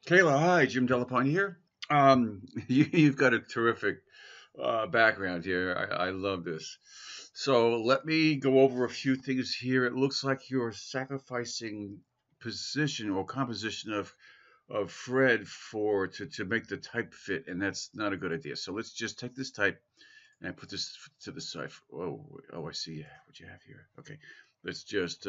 Kayla, hi, Jim Delapine here. You've got a terrific background here. I love this. So let me go over a few things here. It looks like you're sacrificing position or composition of Fred to make the type fit, and that's not a good idea. So let's just take this type and put this to the side. Oh, I see what you have here. Okay, let's just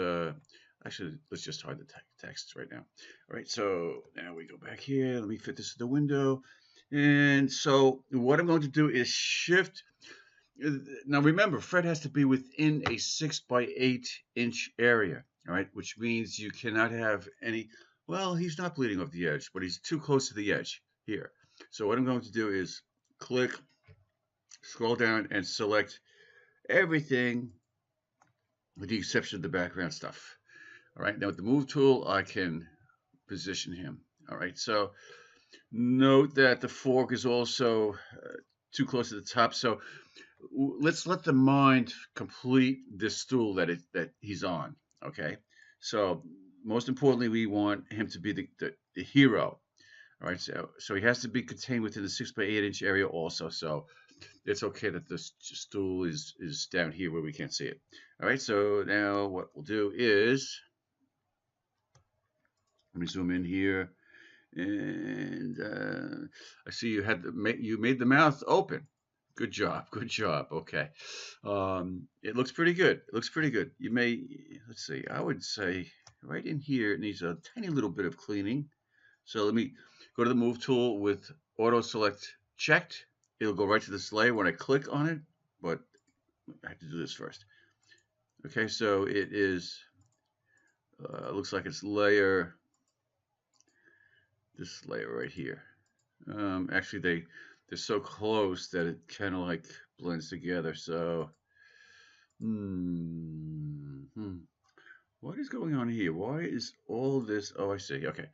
actually let's just hide the text right now. All right, so now we go back here. Let me fit this to the window, and so what I'm going to do is shift. Now remember, Fred has to be within a 6 by 8 inch area. All right, which means you cannot have any. Well, he's not bleeding off the edge, but he's too close to the edge here. So what I'm going to do is click, scroll down, and select everything with the exception of the background stuff. All right, now with the move tool, I can position him. All right, so note that the fork is also too close to the top. So let's let the mind complete this stool that he's on. Okay, so most importantly, we want him to be the hero. All right, so he has to be contained within the 6 by 8 inch area also. So it's okay that this stool is down here where we can't see it. All right, so now what we'll do is let me zoom in here, and I see you made the mouth open. Good job, good job. Okay, it looks pretty good. It looks pretty good. You may let's see. I would say right in here it needs a tiny little bit of cleaning. So let me go to the move tool with auto select checked. It'll go right to this layer when I click on it, but I have to do this first. Okay, so it is, looks like it's this layer right here. Actually, they're so close that it kind of like blends together. So, hmm, what is going on here? Why is all this? Oh, I see. Okay.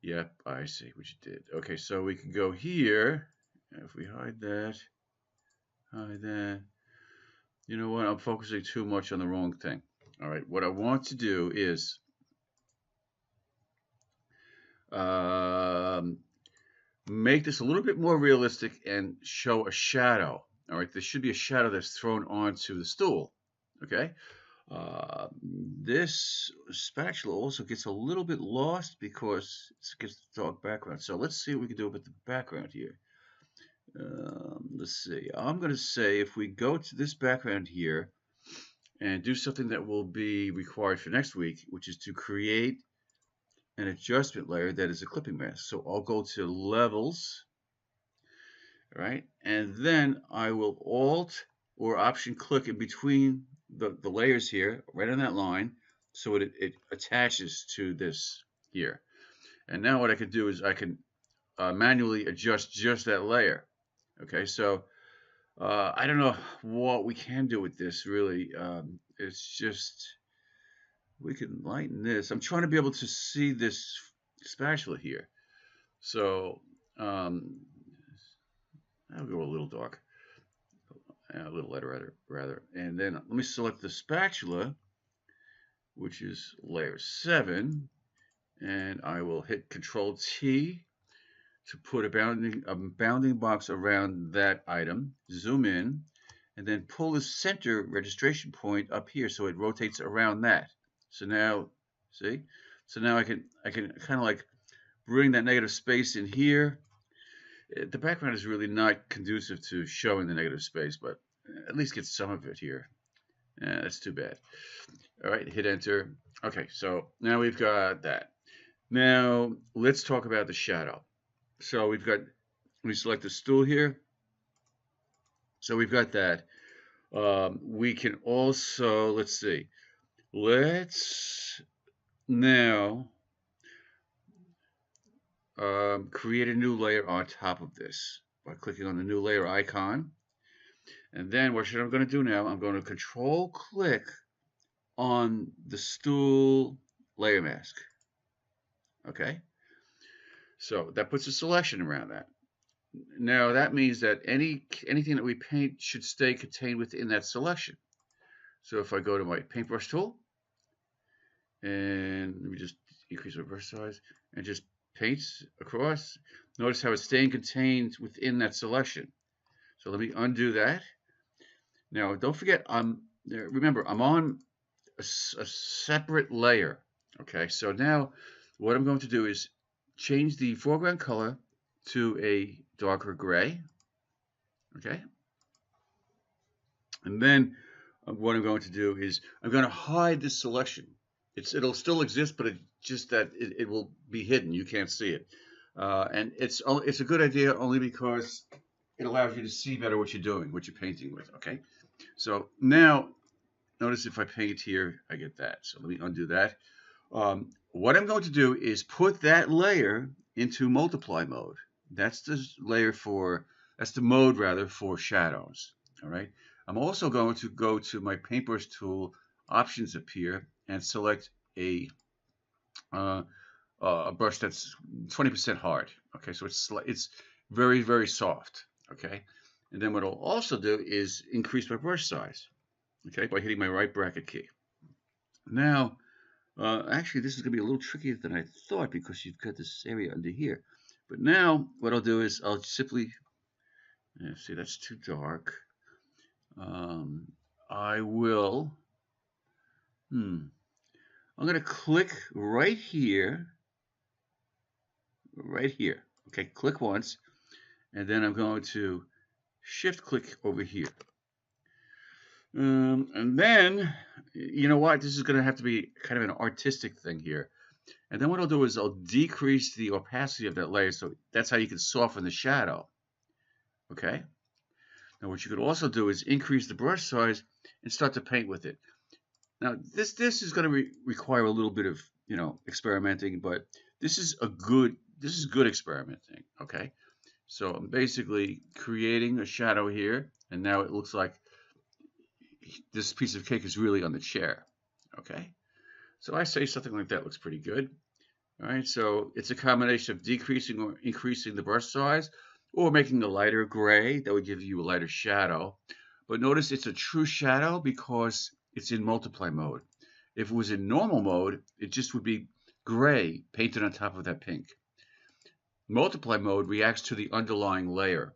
Yep, I see what you did. Okay, so we can go here. If we hide that. You know what? I'm focusing too much on the wrong thing. All right, what I want to do is um, make this a little bit more realistic and show a shadow. All right, there should be a shadow that's thrown onto the stool. Okay, this spatula also gets a little bit lost because it gets the dark background. So let's see what we can do with the background here. Let's see. I'm going to say if we go to this background here and do something that will be required for next week, which is to create an adjustment layer that is a clipping mask. So I'll go to levels, right? And then I will alt or option click in between the layers here, right on that line, so it attaches to this here. And now what I can do is I can manually adjust just that layer. Okay, so I don't know what we can do with this really. It's just we can lighten this. I'm trying to be able to see this spatula here. So um, I'll go a little dark, a little lighter rather. And then let me select the spatula, which is layer 7, and I will hit Control T to put a bounding box around that item. Zoom in, and then pull the center registration point up here so it rotates around that. So now, see? So now I can kind of like bring that negative space in here. The background is really not conducive to showing the negative space, but at least get some of it here. That's too bad. All right, hit enter. Okay, so now we've got that. Now let's talk about the shadow. So we select the stool here. So we've got that. We can also, let's see, let's now create a new layer on top of this by clicking on the new layer icon. And then what I'm going to do now, I'm going to control click on the stool layer mask. Okay. So that puts a selection around that. Now that means that anything that we paint should stay contained within that selection. So if I go to my paintbrush tool And let me just increase my brush size and just paint across. Notice how it's staying contained within that selection. So let me undo that. Now, don't forget, remember, I'm on a separate layer. Okay, so now what I'm going to do is change the foreground color to a darker gray. Okay, and then what I'm going to do is I'm going to hide this selection. It'll still exist, but just that it will be hidden. You can't see it, and it's a good idea only because it allows you to see better what you're doing, what you're painting with. Okay, so now notice if I paint here, I get that. So let me undo that. What I'm going to do is put that layer into multiply mode. That's the layer for, that's the mode rather for shadows. All right. I'm also going to go to my paintbrush tool, options appear, and select uh, a brush that's 20% hard. Okay, so it's very very soft. Okay, and then what I'll also do is increase my brush size. Okay, by hitting my right bracket key. Now actually, this is going to be a little trickier than I thought because you've got this area under here. But now what I'll do is I'll simply, see, that's too dark. Um, I will, I'm going to click right here. Okay, click once, and then I'm going to shift click over here. And then, you know what? This is going to have to be kind of an artistic thing here. And then what I'll do is I'll decrease the opacity of that layer, so that's how you can soften the shadow. Okay. Now what you could also do is increase the brush size and start to paint with it. Now this is going to require a little bit of experimenting, but this is good experimenting. Okay. So I'm basically creating a shadow here, and now it looks like this piece of cake is really on the chair. Okay. So I say something like that looks pretty good. All right, so it's a combination of decreasing or increasing the brush size or making a lighter gray that would give you a lighter shadow. But notice it's a true shadow because it's in multiply mode. If it was in normal mode, it just would be gray painted on top of that pink. Multiply mode reacts to the underlying layer,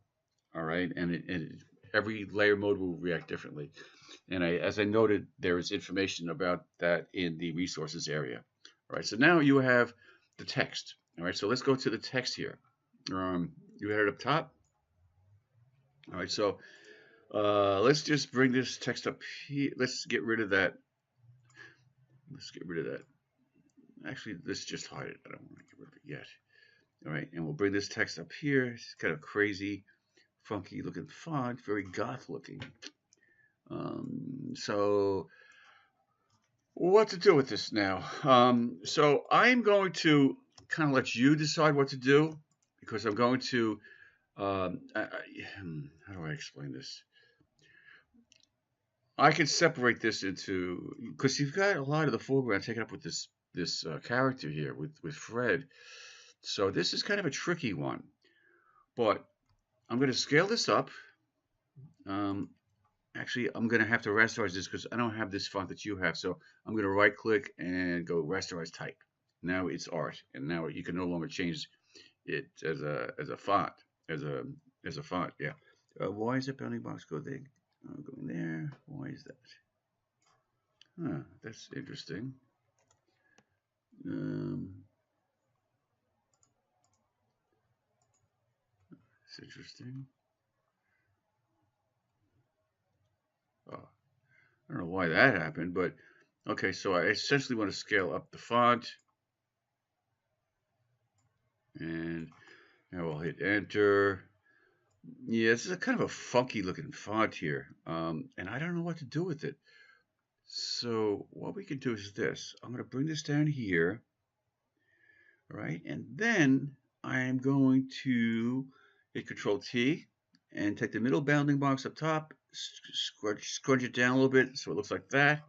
all right, and every layer mode will react differently. And as I noted, there is information about that in the resources area. All right, so now you have the text. All right, so let's go to the text here. You had it up top. All right, so let's just bring this text up here. Let's get rid of that. Let's get rid of that. Actually, let's just hide it. I don't want to get rid of it yet. All right, and we'll bring this text up here. It's kind of crazy, funky looking font, very goth looking. So what to do with this now? So I'm going to kind of let you decide what to do because I'm going to. How do I explain this? I can separate this into because you've got a lot of the foreground taken up with this character here with Fred. So this is kind of a tricky one, but I'm going to scale this up. Um, Actually, I'm going to have to rasterize this because I don't have this font that you have. So I'm going to right click and go rasterize type. Now it's art, and now you can no longer change it as a font as a font. Yeah. Why is that bounding box go there? Going there. Why is that? Huh. That's interesting. It's interesting. Oh, I don't know why that happened, but okay. So I essentially want to scale up the font, and now I'll hit enter. Yeah, this is a kind of a funky looking font here, and I don't know what to do with it. So what we can do is this. I'm going to bring this down here, right? And then I'm going to hit Control T and take the middle bounding box up top, scrunch it down a little bit so it looks like that.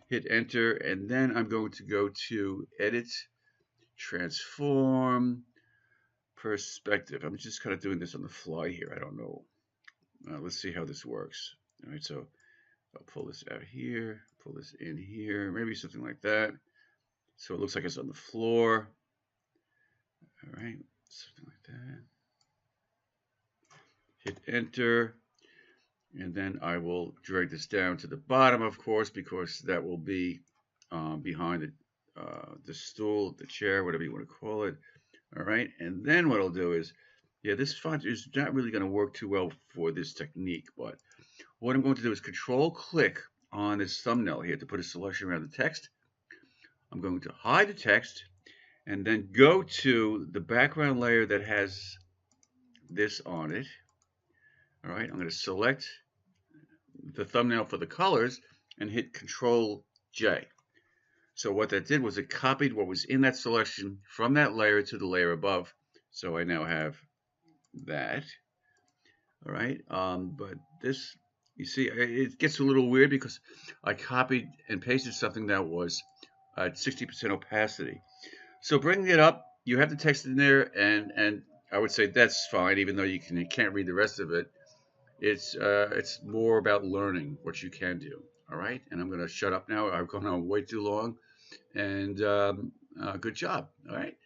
Hit enter, and then I'm going to go to Edit, Transform, Perspective. I'm just kind of doing this on the fly here. I don't know. Let's see how this works. All right, so I'll pull this out here, pull this in here, maybe something like that. So it looks like it's on the floor. All right, something like that. Hit enter. And then I will drag this down to the bottom, of course, because that will be behind the stool, the chair, whatever you want to call it. All right. And then what I'll do is, yeah, this font is not really going to work too well for this technique. But what I'm going to do is control click on this thumbnail here to put a selection around the text. I'm going to hide the text and then go to the background layer that has this on it. All right. I'm going to select the thumbnail for the colors and hit Control J. So what that did was it copied what was in that selection from that layer to the layer above. So I now have that. All right. But this, you see, it gets a little weird because I copied and pasted something that was at 60% opacity. So bringing it up, you have the text in there, and I would say that's fine, even though you can't read the rest of it. It's more about learning what you can do. All right, and I'm going to shut up now. I've gone on way too long, and good job. All right.